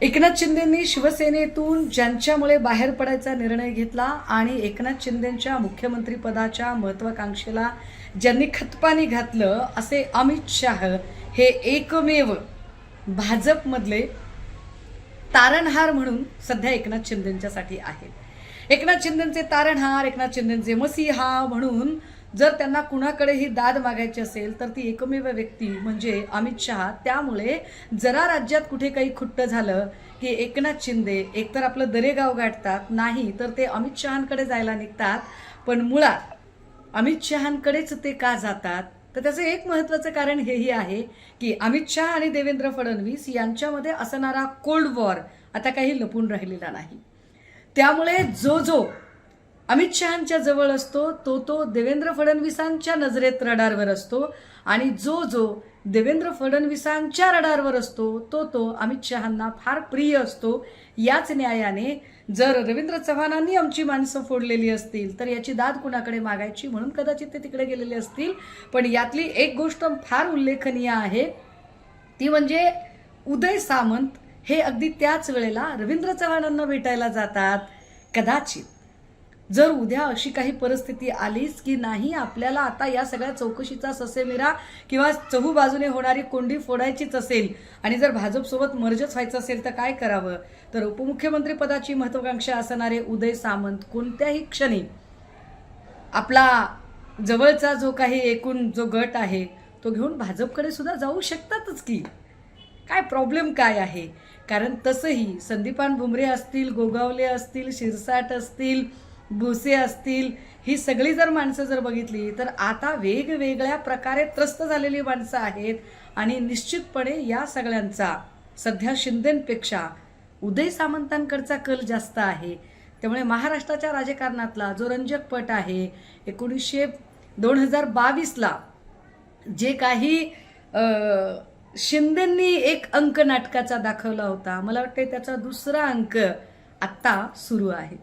एकनाथ शिंदेंनी शिवसेनेतून ज्यांच्यामुळे बाहेर पडायचा निर्णय घेतला आणि एकनाथ शिंदेंच्या मुख्यमंत्रीपदाच्या महत्त्वाकांक्षेला ज्यांनी खतपाणी घातलं असे अमित शाह हे एकमेव भाजपमधले तारणहार म्हणून सध्या एकनाथ शिंदेंच्यासाठी आहेत। एकनाथ शिंदेंचे तारणहार, एकनाथ शिंदेंचे मसीहा म्हणून जर त्यांना कुणाकडेही दाद मागायची असेल तर ती एकमेव व्यक्ती म्हणजे अमित शहा। त्यामुळे जरा राज्यात कुठे काही खुट्ट झालं की एकनाथ शिंदे एकतर आपलं दरेगाव गाठतात, नाही तर ते अमित शहांकडे जायला निघतात। पण मुळात अमित शहांकडेच ते का जातात तर त्याचं एक महत्त्वाचं कारण हेही आहे की अमित शहा आणि देवेंद्र फडणवीस यांच्यामध्ये असणारा कोल्ड वॉर आता काही लपून राहिलेला नाही। त्यामुळे जो अमित शहांच्या जवळ असतो तो देवेंद्र फडणवीसांच्या नजरेत रडारवर असतो आणि जो देवेंद्र फडणवीसांच्या रडारवर असतो तो अमित शहांना फार प्रिय असतो। याच न्यायाने जर रवींद्र चव्हाणांनी आमची माणसं फोडलेली असतील तर याची दाद कुणाकडे मागायची म्हणून कदाचित ते तिकडे गेलेले असतील। पण यातली एक गोष्ट फार उल्लेखनीय आहे ती म्हणजे उदय सामंत हे अगदी त्याच वेळेला रवींद्र चव्हाणांना भेटायला जातात। कदाचित जर उद्या अशी काही परिस्थिती आलीच की नाही आपल्याला आता या सगळ्या चौकशीचा ससेमिरा किंवा चहू बाजूने होणारी कोंडी फोडायचीच असेल आणि जर भाजपसोबत मर्जच व्हायचं असेल तर काय करावं, तर उपमुख्यमंत्री पदाची महत्त्वाकांक्षा असणारे उदय सामंत कोणत्याही क्षणी आपला जवळचा जो काही एकूण जो गट आहे तो घेऊन भाजपकडे सुद्धा जाऊ शकतातच की। काय प्रॉब्लेम काय आहे, कारण तसंही संदीपान भुमरे असतील, गोगावले असतील, शिरसाट असतील, भुसे असतील, ही सगळी जर माणसं जर बघितली तर आता वेगवेगळ्या प्रकारे त्रस्त झालेली माणसं आहेत आणि निश्चितपणे या सगळ्यांचा सध्या शिंदेंपेक्षा उदय सामंतांकडचा कल जास्त आहे। त्यामुळे महाराष्ट्राच्या राजकारणातला जो रंजक पट आहे 2022ला जे काही शिंदेंनी एक अंक नाटकाचा दाखवला होता, मला वाटते त्याचा दुसरा अंक आत्ता सुरू आहे।